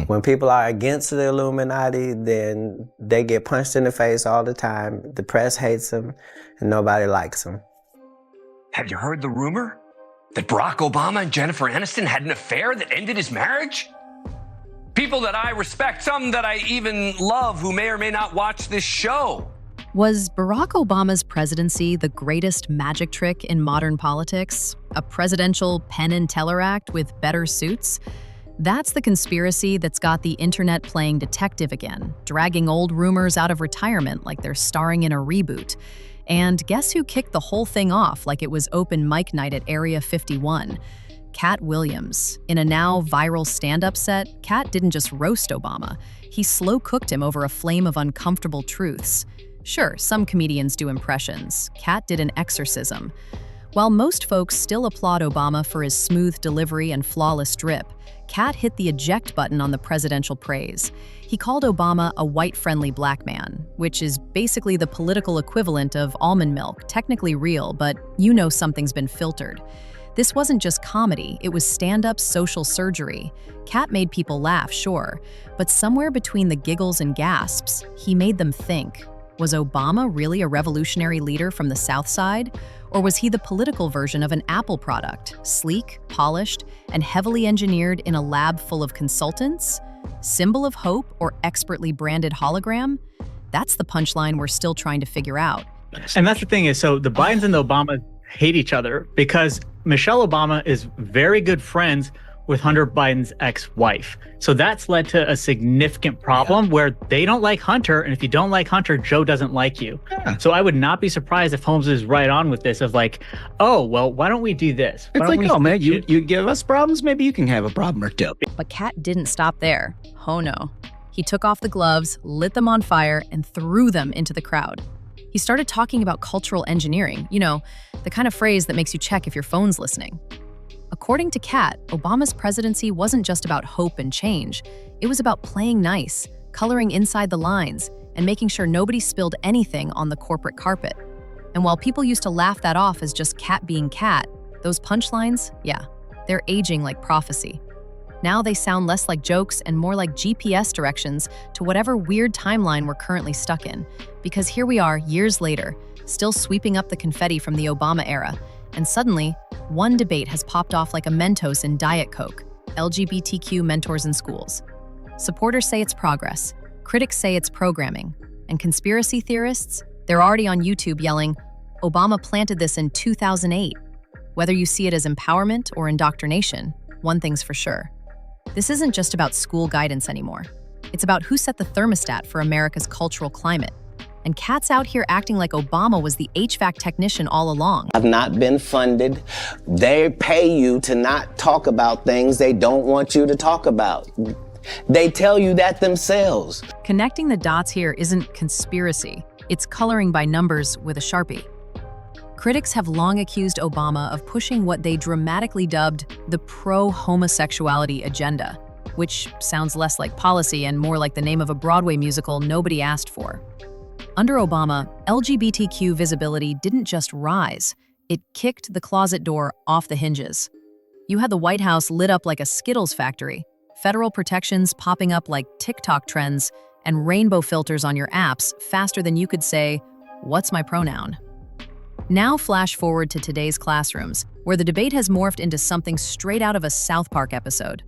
When people are against the Illuminati, then they get punched in the face all the time. The press hates them, and nobody likes them. Have you heard the rumor that Barack Obama and Jennifer Aniston had an affair that ended his marriage? People that I respect, some that I even love, who may or may not watch this show. Was Barack Obama's presidency the greatest magic trick in modern politics? A presidential Penn and Teller act with better suits? That's the conspiracy that's got the internet playing detective again, dragging old rumors out of retirement like they're starring in a reboot. And guess who kicked the whole thing off like it was open mic night at Area 51? Katt Williams. In a now viral stand-up set, Katt didn't just roast Obama. He slow-cooked him over a flame of uncomfortable truths. Sure, some comedians do impressions. Katt did an exorcism. While most folks still applaud Obama for his smooth delivery and flawless drip, Katt hit the eject button on the presidential praise. He called Obama a white-friendly black man, which is basically the political equivalent of almond milk, technically real, but you know something's been filtered. This wasn't just comedy, it was stand-up social surgery. Katt made people laugh, sure, but somewhere between the giggles and gasps, he made them think. Was Obama really a revolutionary leader from the South Side? Or was he the political version of an Apple product, sleek, polished, and heavily engineered in a lab full of consultants? Symbol of hope or expertly branded hologram? That's the punchline we're still trying to figure out. And that's the thing is, so the Bidens and the Obamas hate each other because Michelle Obama is very good friends with Hunter Biden's ex-wife. So that's led to a significant problem where they don't like Hunter, and if you don't like Hunter, Joe doesn't like you. So I would not be surprised if Holmes is right on with this of like, oh, well, why don't we do this? It's like, oh man, you give us problems, maybe you can have a problem or two. But Katt didn't stop there. Oh no. He took off the gloves, lit them on fire, and threw them into the crowd. He started talking about cultural engineering, you know, the kind of phrase that makes you check if your phone's listening. According to Katt, Obama's presidency wasn't just about hope and change. It was about playing nice, coloring inside the lines, and making sure nobody spilled anything on the corporate carpet. And while people used to laugh that off as just Katt being Katt, those punchlines, yeah, they're aging like prophecy. Now they sound less like jokes and more like GPS directions to whatever weird timeline we're currently stuck in. Because here we are, years later, still sweeping up the confetti from the Obama era, and suddenly, one debate has popped off like a Mentos in Diet Coke: LGBTQ mentors in schools. Supporters say it's progress, critics say it's programming, and conspiracy theorists, they're already on YouTube yelling, Obama planted this in 2008. Whether you see it as empowerment or indoctrination, one thing's for sure. This isn't just about school guidance anymore. It's about who set the thermostat for America's cultural climate. And Katt's out here acting like Obama was the HVAC technician all along. I've not been funded. They pay you to not talk about things they don't want you to talk about. They tell you that themselves. Connecting the dots here isn't conspiracy. It's coloring by numbers with a Sharpie. Critics have long accused Obama of pushing what they dramatically dubbed the pro-homosexuality agenda, which sounds less like policy and more like the name of a Broadway musical nobody asked for. Under Obama, LGBTQ visibility didn't just rise, it kicked the closet door off the hinges. You had the White House lit up like a Skittles factory, federal protections popping up like TikTok trends, and rainbow filters on your apps faster than you could say, "What's my pronoun?" Now flash forward to today's classrooms, where the debate has morphed into something straight out of a South Park episode.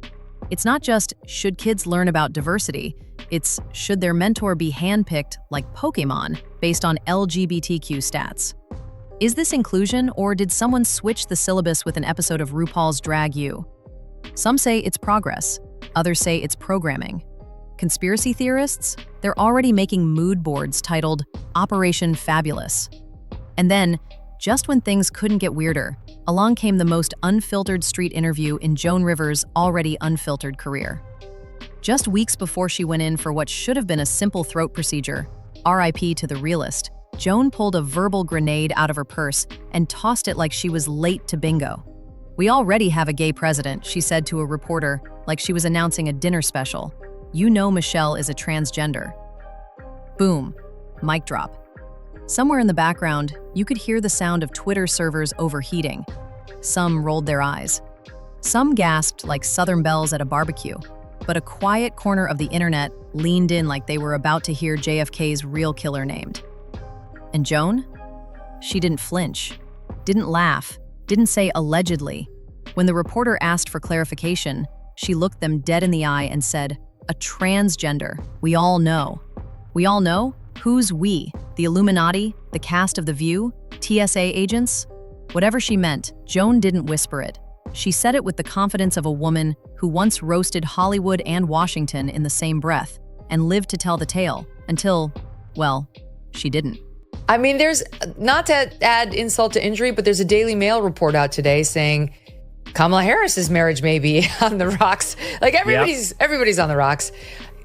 It's not just, should kids learn about diversity? It's, should their mentor be handpicked like Pokemon based on LGBTQ stats? Is this inclusion, or did someone switch the syllabus with an episode of RuPaul's Drag You? Some say it's progress, others say it's programming. Conspiracy theorists? They're already making mood boards titled Operation Fabulous. And then, just when things couldn't get weirder, along came the most unfiltered street interview in Joan Rivers' already unfiltered career. Just weeks before she went in for what should have been a simple throat procedure, RIP to the realist, Joan pulled a verbal grenade out of her purse and tossed it like she was late to bingo. "We already have a gay president," she said to a reporter, like she was announcing a dinner special. "You know Michelle is a transgender." Boom. Mic drop. Somewhere in the background, you could hear the sound of Twitter servers overheating. Some rolled their eyes. Some gasped like Southern belles at a barbecue. but a quiet corner of the internet leaned in like they were about to hear JFK's real killer named. And Joan? She didn't flinch, didn't laugh, didn't say allegedly. When the reporter asked for clarification, she looked them dead in the eye and said, "A transgender. We all know." We all know? Who's we? The Illuminati? The cast of The View? TSA agents? Whatever she meant, Joan didn't whisper it. She said it with the confidence of a woman who once roasted Hollywood and Washington in the same breath and lived to tell the tale until, well, she didn't. I mean, there's, not to add insult to injury, but there's a Daily Mail report out today saying Kamala Harris's marriage may be on the rocks. Like everybody's on the rocks.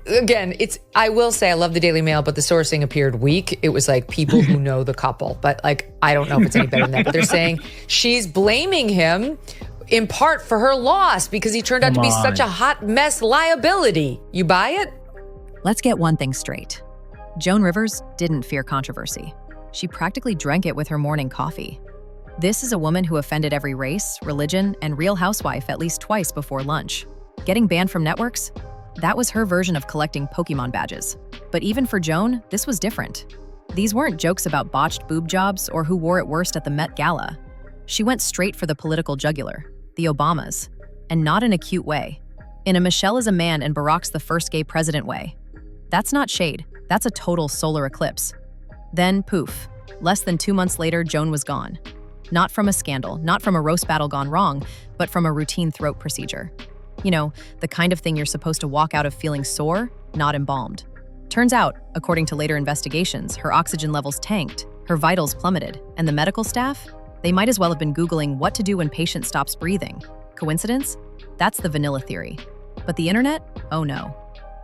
Again, I will say I love the Daily Mail, but the sourcing appeared weak. It was like people who know the couple, but like, I don't know if it's any better than that. But they're saying she's blaming him in part for her loss because he turned out to be such a hot mess liability. You buy it? Let's get one thing straight. Joan Rivers didn't fear controversy. She practically drank it with her morning coffee. This is a woman who offended every race, religion, and Real Housewife at least twice before lunch. Getting banned from networks? That was her version of collecting Pokemon badges. But even for Joan, this was different. These weren't jokes about botched boob jobs or who wore it worst at the Met Gala. She went straight for the political jugular, the Obamas, and not in a cute way. In a Michelle is a man and Barack's the first gay president way. That's not shade, that's a total solar eclipse. Then, poof, less than 2 months later, Joan was gone. Not from a scandal, not from a roast battle gone wrong, but from a routine throat procedure. You know, the kind of thing you're supposed to walk out of feeling sore, not embalmed. Turns out, according to later investigations, her oxygen levels tanked, her vitals plummeted, and the medical staff? They might as well have been Googling what to do when patient stops breathing. Coincidence? That's the vanilla theory. But the internet? Oh no.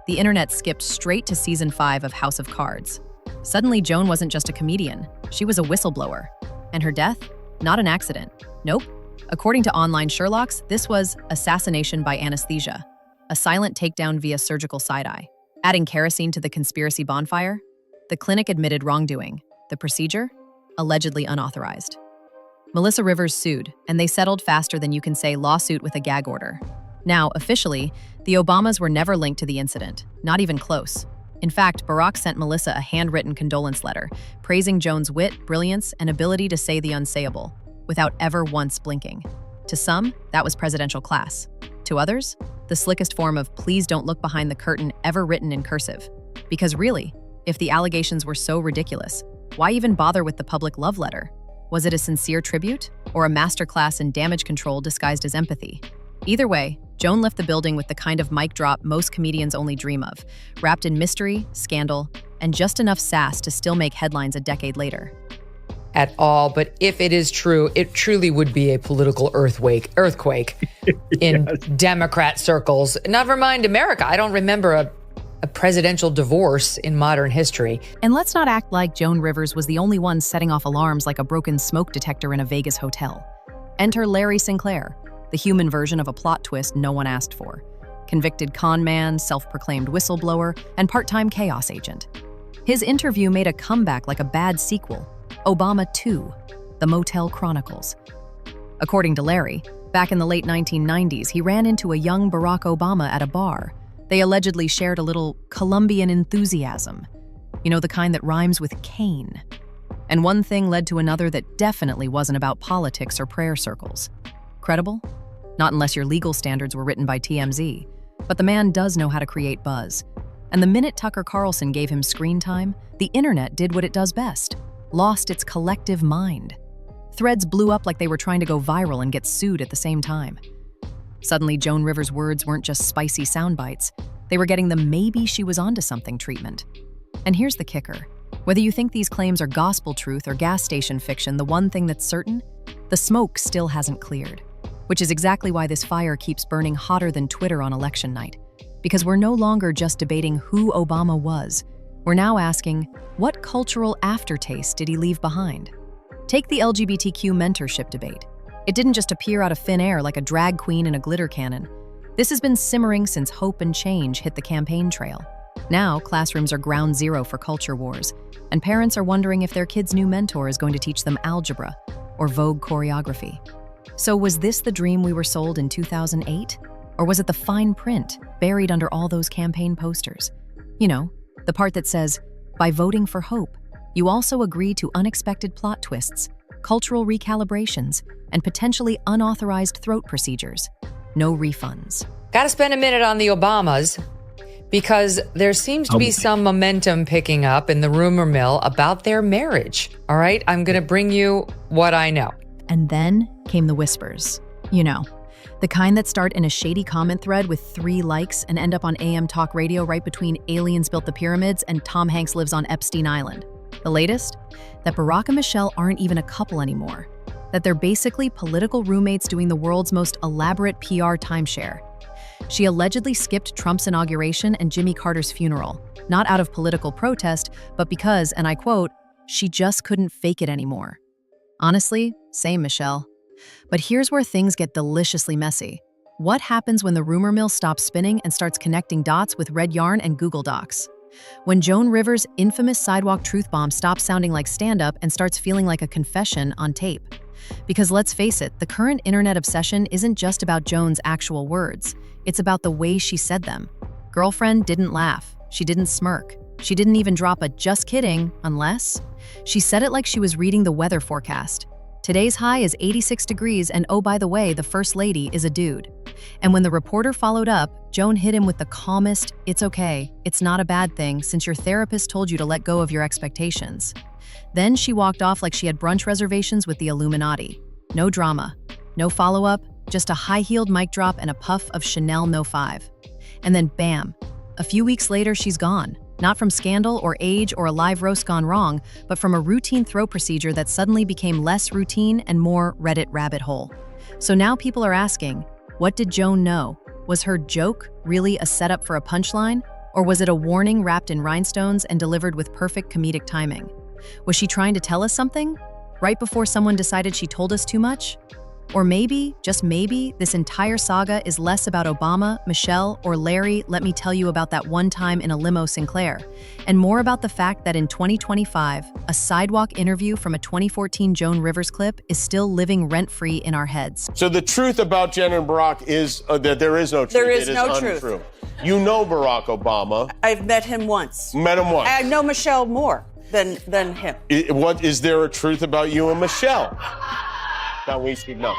The internet skipped straight to season 5 of House of Cards. Suddenly, Joan wasn't just a comedian, she was a whistleblower. And her death? Not an accident. Nope. According to online Sherlocks, this was assassination by anesthesia, a silent takedown via surgical side-eye. Adding kerosene to the conspiracy bonfire? The clinic admitted wrongdoing. The procedure? Allegedly unauthorized. Melissa Rivers sued, and they settled faster than you can say lawsuit with a gag order. Now, officially, the Obamas were never linked to the incident, not even close. In fact, Barack sent Melissa a handwritten condolence letter, praising Joan's wit, brilliance, and ability to say the unsayable, without ever once blinking. To some, that was presidential class. To others, the slickest form of "please don't look behind the curtain" ever written in cursive. Because really, if the allegations were so ridiculous, why even bother with the public love letter? Was it a sincere tribute, or a masterclass in damage control disguised as empathy? Either way, Joan left the building with the kind of mic drop most comedians only dream of, wrapped in mystery, scandal, and just enough sass to still make headlines a decade later. At all, but if it is true, it truly would be a political earthquake in Democrat circles. Never mind America. I don't remember a presidential divorce in modern history. And let's not act like Joan Rivers was the only one setting off alarms like a broken smoke detector in a Vegas hotel. Enter Larry Sinclair, the human version of a plot twist no one asked for. Convicted con man, self-proclaimed whistleblower, and part-time chaos agent. His interview made a comeback like a bad sequel, Obama 2, The Motel Chronicles. According to Larry, back in the late 1990s, he ran into a young Barack Obama at a bar. They allegedly shared a little Colombian enthusiasm. You know, the kind that rhymes with Cain. And one thing led to another that definitely wasn't about politics or prayer circles. Credible? Not unless your legal standards were written by TMZ. But the man does know how to create buzz. And the minute Tucker Carlson gave him screen time, the internet did what it does best. Lost its collective mind. Threads blew up like they were trying to go viral and get sued at the same time. Suddenly, Joan Rivers' words weren't just spicy sound bites. They were getting the "maybe she was onto something" treatment. And here's the kicker. Whether you think these claims are gospel truth or gas station fiction, the one thing that's certain? The smoke still hasn't cleared. Which is exactly why this fire keeps burning hotter than Twitter on election night. Because we're no longer just debating who Obama was. We're now asking, what cultural aftertaste did he leave behind? Take the LGBTQ mentorship debate. It didn't just appear out of thin air like a drag queen in a glitter cannon. This has been simmering since hope and change hit the campaign trail. Now, classrooms are ground zero for culture wars, and parents are wondering if their kid's new mentor is going to teach them algebra or Vogue choreography. So was this the dream we were sold in 2008? Or was it the fine print buried under all those campaign posters? You know, the part that says, by voting for hope, you also agree to unexpected plot twists, cultural recalibrations, and potentially unauthorized throat procedures. No refunds. Got to spend a minute on the Obamas because there seems to be some momentum picking up in the rumor mill about their marriage. All right, I'm going to bring you what I know. And then came the whispers. You know, the kind that start in a shady comment thread with 3 likes and end up on AM talk radio right between aliens built the pyramids and Tom Hanks lives on Epstein Island. The latest? That Barack and Michelle aren't even a couple anymore. That they're basically political roommates doing the world's most elaborate PR timeshare. She allegedly skipped Trump's inauguration and Jimmy Carter's funeral, not out of political protest, but because, and I quote, she just couldn't fake it anymore. Honestly, same, Michelle. But here's where things get deliciously messy. What happens when the rumor mill stops spinning and starts connecting dots with red yarn and Google Docs? When Joan Rivers' infamous sidewalk truth bomb stops sounding like stand-up and starts feeling like a confession on tape. Because let's face it, the current internet obsession isn't just about Joan's actual words. It's about the way she said them. Girlfriend didn't laugh. She didn't smirk. She didn't even drop a just kidding, unless. She said it like she was reading the weather forecast. Today's high is 86 degrees and oh, by the way, the first lady is a dude. And when the reporter followed up, Joan hit him with the calmest, it's okay, it's not a bad thing since your therapist told you to let go of your expectations. Then she walked off like she had brunch reservations with the Illuminati. No drama, no follow-up, just a high-heeled mic drop and a puff of Chanel No. 5. And then bam, a few weeks later she's gone. Not from scandal or age or a live roast gone wrong, but from a routine throat procedure that suddenly became less routine and more Reddit rabbit hole. So now people are asking, what did Joan know? Was her joke really a setup for a punchline? Or was it a warning wrapped in rhinestones and delivered with perfect comedic timing? Was she trying to tell us something? Right before someone decided she told us too much? Or maybe, just maybe, this entire saga is less about Obama, Michelle, or Larry, let me tell you about that one time in a limo Sinclair, and more about the fact that in 2025, a sidewalk interview from a 2014 Joan Rivers clip is still living rent-free in our heads. So the truth about Jen and Barack is that there is no truth. There is It no untrue. truth. You know Barack Obama. I've met him once. Met him once. I know Michelle more than him. What is there a truth about you and Michelle? That we should know.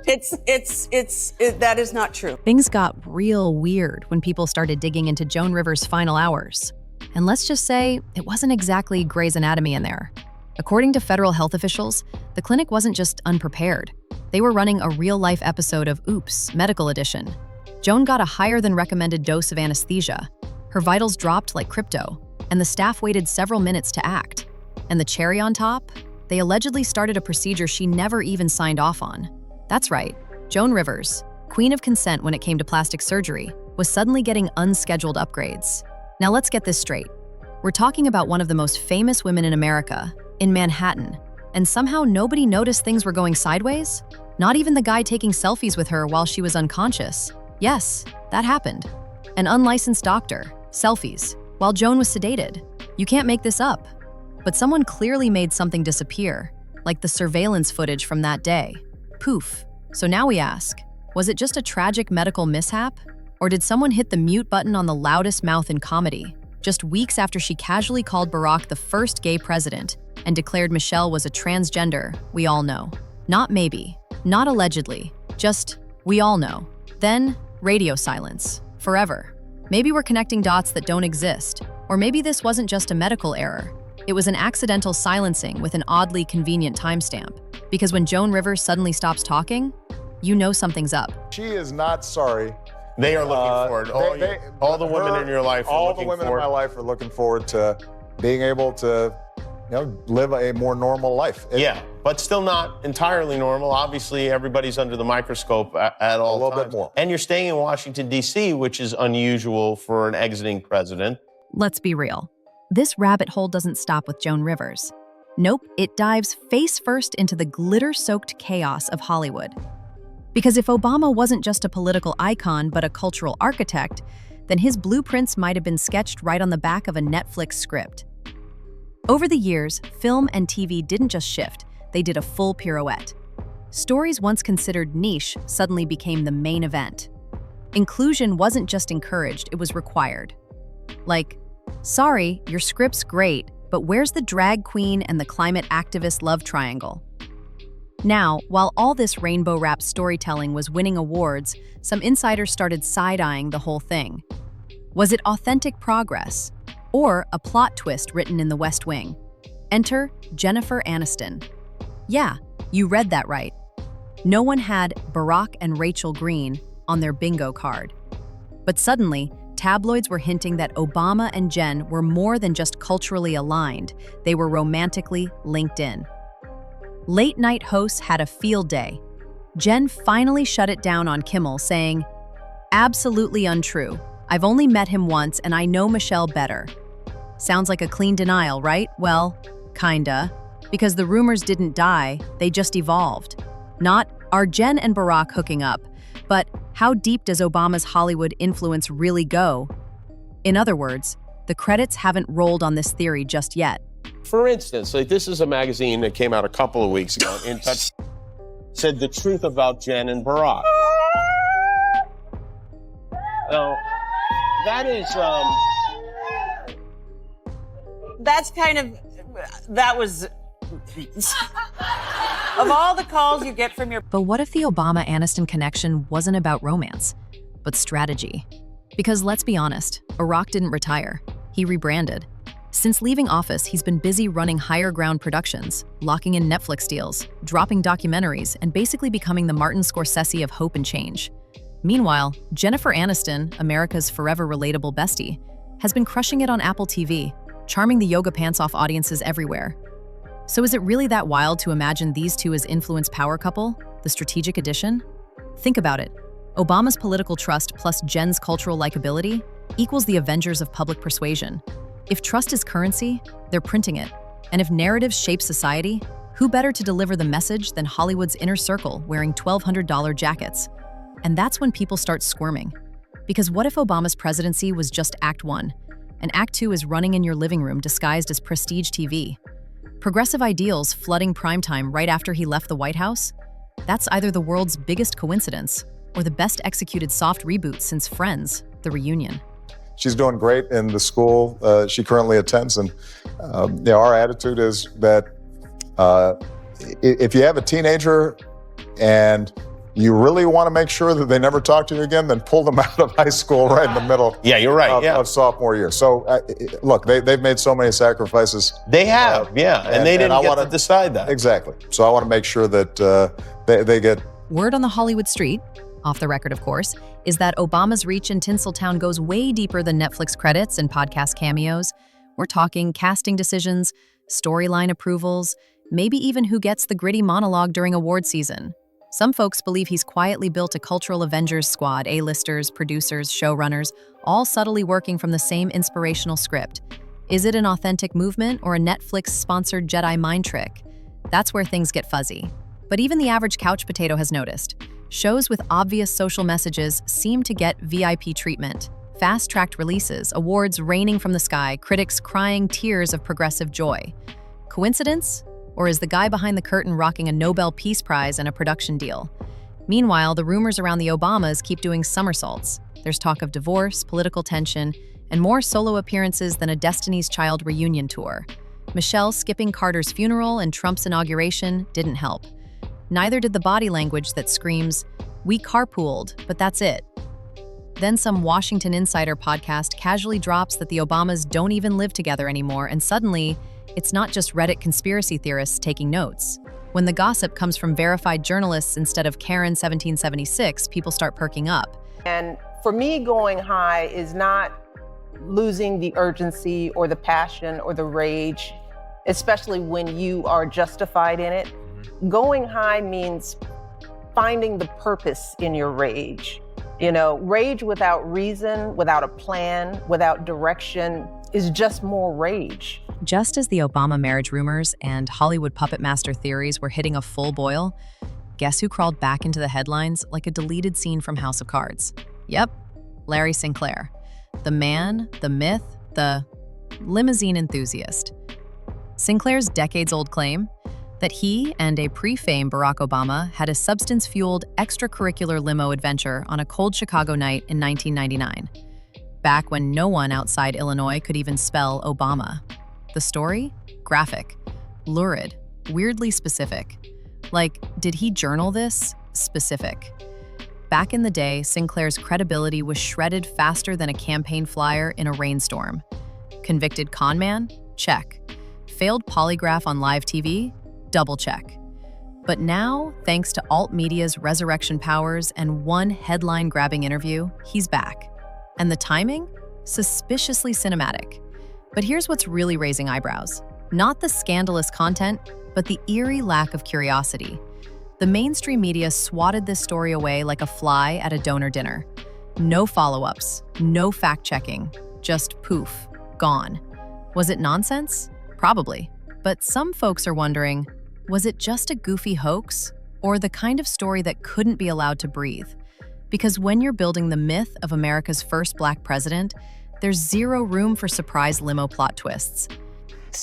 That is not true. Things got real weird when people started digging into Joan Rivers' final hours. And let's just say, it wasn't exactly Grey's Anatomy in there. According to federal health officials, the clinic wasn't just unprepared. They were running a real-life episode of Oops, Medical Edition. Joan got a higher than recommended dose of anesthesia. Her vitals dropped like crypto, and the staff waited several minutes to act. And the cherry on top? They allegedly started a procedure she never even signed off on. That's right, Joan Rivers, queen of consent when it came to plastic surgery, was suddenly getting unscheduled upgrades. Now let's get this straight. We're talking about one of the most famous women in America, in Manhattan, and somehow nobody noticed things were going sideways? Not even the guy taking selfies with her while she was unconscious. Yes, that happened. An unlicensed doctor, selfies, while Joan was sedated. You can't make this up. But someone clearly made something disappear, like the surveillance footage from that day. Poof. So now we ask, was it just a tragic medical mishap? Or did someone hit the mute button on the loudest mouth in comedy, just weeks after she casually called Barack the first gay president and declared Michelle was a transgender, we all know. Not maybe, not allegedly, just we all know. Then, radio silence, forever. Maybe we're connecting dots that don't exist, or maybe this wasn't just a medical error. It was an accidental silencing with an oddly convenient timestamp. Because when Joan Rivers suddenly stops talking, you know something's up. She is not sorry. They are looking forward. All the women in your life are looking forward. All the women in my life are looking forward to being able to, live a more normal life. Yeah, but still not entirely normal. Obviously, everybody's under the microscope at all times. A little bit more. And you're staying in Washington, D.C., which is unusual for an exiting president. Let's be real. This rabbit hole doesn't stop with Joan Rivers. Nope, it dives face first into the glitter-soaked chaos of Hollywood. Because if Obama wasn't just a political icon but a cultural architect, then his blueprints might have been sketched right on the back of a Netflix script. Over the years, film and TV didn't just shift, they did a full pirouette. Stories once considered niche suddenly became the main event. Inclusion wasn't just encouraged, it was required. Like, sorry, your script's great, but where's the drag queen and the climate activist love triangle? Now, while all this rainbow-wrapped storytelling was winning awards, some insiders started side-eyeing the whole thing. Was it authentic progress? Or a plot twist written in the West Wing? Enter Jennifer Aniston. Yeah, you read that right. No one had Barack and Rachel Green on their bingo card. But suddenly, tabloids were hinting that Obama and Jen were more than just culturally aligned, they were romantically linked in. Late-night hosts had a field day. Jen finally shut it down on Kimmel, saying, "Absolutely untrue. I've only met him once and I know Michelle better." Sounds like a clean denial, right? Well, kinda. Because the rumors didn't die, they just evolved. Not, are Jen and Barack hooking up, but how deep does Obama's Hollywood influence really go? In other words, the credits haven't rolled on this theory just yet. For instance, like this is a magazine that came out a couple of weeks ago. In touch, said the truth about Jen and Barack. Now, that is That's kind of, that was, of all the calls you get from your... But what if the Obama-Aniston connection wasn't about romance, but strategy? Because let's be honest, Barack didn't retire. He rebranded. Since leaving office, he's been busy running higher ground productions, locking in Netflix deals, dropping documentaries, and basically becoming the Martin Scorsese of hope and change. Meanwhile, Jennifer Aniston, America's forever relatable bestie, has been crushing it on Apple TV, charming the yoga pants off audiences everywhere. So is it really that wild to imagine these two as influence power couple, the strategic addition? Think about it. Obama's political trust plus Jen's cultural likability equals the Avengers of public persuasion. If trust is currency, they're printing it. And if narratives shape society, who better to deliver the message than Hollywood's inner circle wearing $1,200 jackets? And that's when people start squirming. Because what if Obama's presidency was just Act 1, and Act 2 is running in your living room disguised as prestige TV? Progressive ideals flooding primetime right after he left the White House? That's either the world's biggest coincidence or the best executed soft reboot since Friends, The Reunion. She's doing great in the school she currently attends, and our attitude is that if you have a teenager and you really want to make sure that they never talk to you again, then pull them out of high school right in the middle. Yeah, you're right. Of sophomore year. So look, they've made so many sacrifices. They have, and they didn't get to decide that. Exactly. So I want to make sure that they get... Word on the Hollywood street, off the record of course, is that Obama's reach in Tinseltown goes way deeper than Netflix credits and podcast cameos. We're talking casting decisions, storyline approvals, maybe even who gets the gritty monologue during award season. Some folks believe he's quietly built a cultural Avengers squad, A-listers, producers, showrunners, all subtly working from the same inspirational script. Is it an authentic movement or a Netflix-sponsored Jedi mind trick? That's where things get fuzzy. But even the average couch potato has noticed. Shows with obvious social messages seem to get VIP treatment. Fast-tracked releases, awards raining from the sky, critics crying tears of progressive joy. Coincidence? Or is the guy behind the curtain rocking a Nobel Peace Prize and a production deal? Meanwhile, the rumors around the Obamas keep doing somersaults. There's talk of divorce, political tension, and more solo appearances than a Destiny's Child reunion tour. Michelle skipping Carter's funeral and Trump's inauguration didn't help. Neither did the body language that screams, "We carpooled, but that's it." Then some Washington Insider podcast casually drops that the Obamas don't even live together anymore, and suddenly, it's not just Reddit conspiracy theorists taking notes. When the gossip comes from verified journalists instead of Karen 1776, people start perking up. And for me, going high is not losing the urgency or the passion or the rage, especially when you are justified in it. Going high means finding the purpose in your rage. You know, rage without reason, without a plan, without direction is just more rage. Just as the Obama marriage rumors and Hollywood puppet master theories were hitting a full boil, guess who crawled back into the headlines like a deleted scene from House of Cards? Yep, Larry Sinclair. The man, the myth, the limousine enthusiast. Sinclair's decades-old claim that he and a pre-fame Barack Obama had a substance-fueled extracurricular limo adventure on a cold Chicago night in 1999, back when no one outside Illinois could even spell Obama. The story? Graphic, lurid, weirdly specific. Like, did he journal this? Specific. Back in the day, Sinclair's credibility was shredded faster than a campaign flyer in a rainstorm. Convicted con man? Check. Failed polygraph on live TV? Double check. But now, thanks to alt media's resurrection powers and one headline-grabbing interview, he's back. And the timing? Suspiciously cinematic. But here's what's really raising eyebrows. Not the scandalous content, but the eerie lack of curiosity. The mainstream media swatted this story away like a fly at a donor dinner. No follow-ups, no fact-checking, just poof, gone. Was it nonsense? Probably. But some folks are wondering, was it just a goofy hoax, or the kind of story that couldn't be allowed to breathe? Because when you're building the myth of America's first Black president, there's zero room for surprise limo plot twists.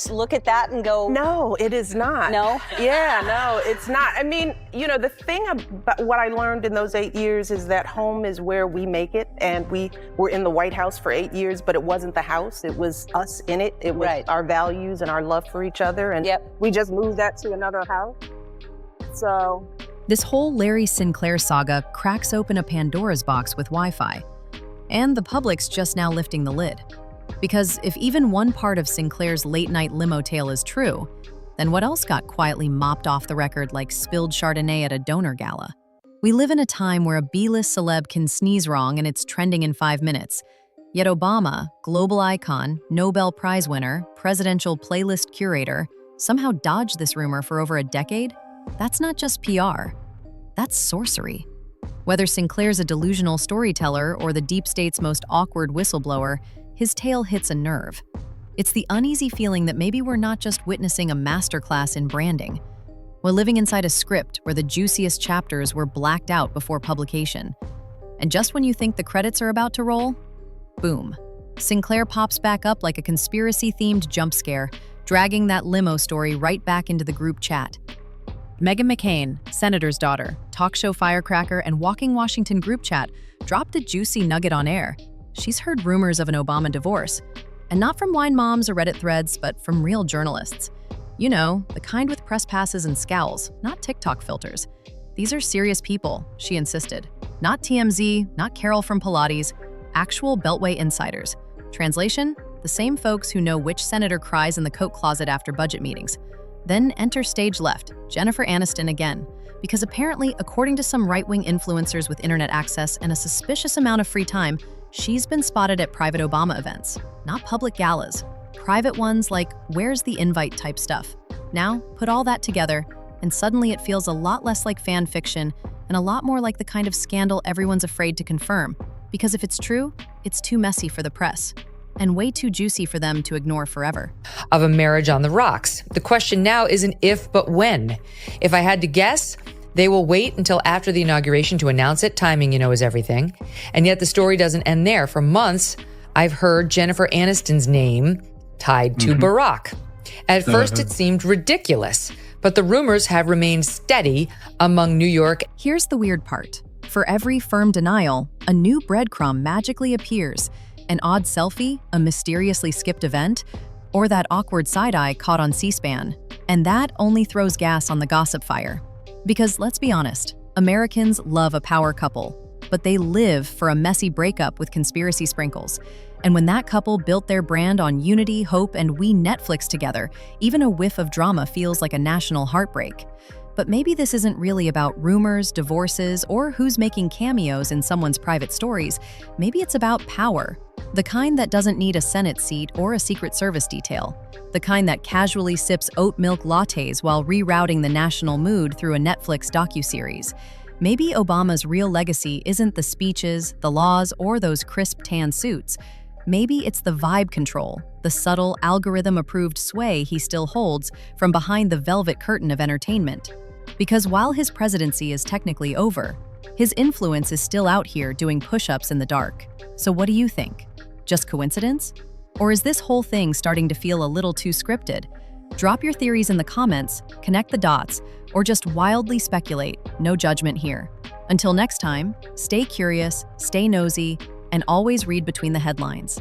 Look at that and go, No, it is not. No? Yeah, no, it's not. I mean, you know, the thing about what I learned in those 8 years is that home is where we make it. And we were in the White House for 8 years, but it wasn't the house. It was us in it. It was Right. our values and our love for each other. And we just moved that to another house. So This whole Larry Sinclair saga cracks open a Pandora's box with Wi-Fi. And the public's just now lifting the lid. Because if even one part of Sinclair's late-night limo tale is true, then what else got quietly mopped off the record like spilled Chardonnay at a donor gala? We live in a time where a B-list celeb can sneeze wrong and it's trending in 5 minutes. Yet Obama, global icon, Nobel Prize winner, presidential playlist curator, somehow dodged this rumor for over a decade? That's not just PR. That's sorcery. Whether Sinclair's a delusional storyteller or the deep state's most awkward whistleblower, his tale hits a nerve. It's the uneasy feeling that maybe we're not just witnessing a masterclass in branding. We're living inside a script where the juiciest chapters were blacked out before publication. And just when you think the credits are about to roll, boom. Sinclair pops back up like a conspiracy-themed jump scare, dragging that limo story right back into the group chat. Meghan McCain, senator's daughter, talk show firecracker, and Walking Washington group chat dropped a juicy nugget on air. She's heard rumors of an Obama divorce. And not from wine moms or Reddit threads, but from real journalists. You know, the kind with press passes and scowls, not TikTok filters. These are serious people, she insisted. Not TMZ, not Carol from Pilates, actual Beltway insiders. Translation, the same folks who know which senator cries in the coat closet after budget meetings. Then enter stage left, Jennifer Aniston again. Because apparently, according to some right-wing influencers with internet access and a suspicious amount of free time, she's been spotted at private Obama events, not public galas. Private ones like where's the invite type stuff. Now, put all that together, and suddenly it feels a lot less like fan fiction and a lot more like the kind of scandal everyone's afraid to confirm. Because if it's true, it's too messy for the press, and way too juicy for them to ignore forever. Of a marriage on the rocks. The question now isn't if, but when. If I had to guess, they will wait until after the inauguration to announce it. Timing, you know, is everything. And yet the story doesn't end there. For months, I've heard Jennifer Aniston's name tied to Barack. At first, it seemed ridiculous, but the rumors have remained steady among New York. Here's the weird part. For every firm denial, a new breadcrumb magically appears. An odd selfie, a mysteriously skipped event, or that awkward side-eye caught on C-SPAN. And that only throws gas on the gossip fire. Because let's be honest, Americans love a power couple, but they live for a messy breakup with conspiracy sprinkles. And when that couple built their brand on unity, hope, and we Netflix together, even a whiff of drama feels like a national heartbreak. But maybe this isn't really about rumors, divorces, or who's making cameos in someone's private stories. Maybe it's about power. The kind that doesn't need a Senate seat or a Secret Service detail. The kind that casually sips oat milk lattes while rerouting the national mood through a Netflix docuseries. Maybe Obama's real legacy isn't the speeches, the laws, or those crisp tan suits. Maybe it's the vibe control, the subtle algorithm-approved sway he still holds from behind the velvet curtain of entertainment. Because while his presidency is technically over, his influence is still out here doing push-ups in the dark. So what do you think? Just coincidence? Or is this whole thing starting to feel a little too scripted? Drop your theories in the comments, connect the dots, or just wildly speculate. No judgment here. Until next time, stay curious, stay nosy, and always read between the headlines.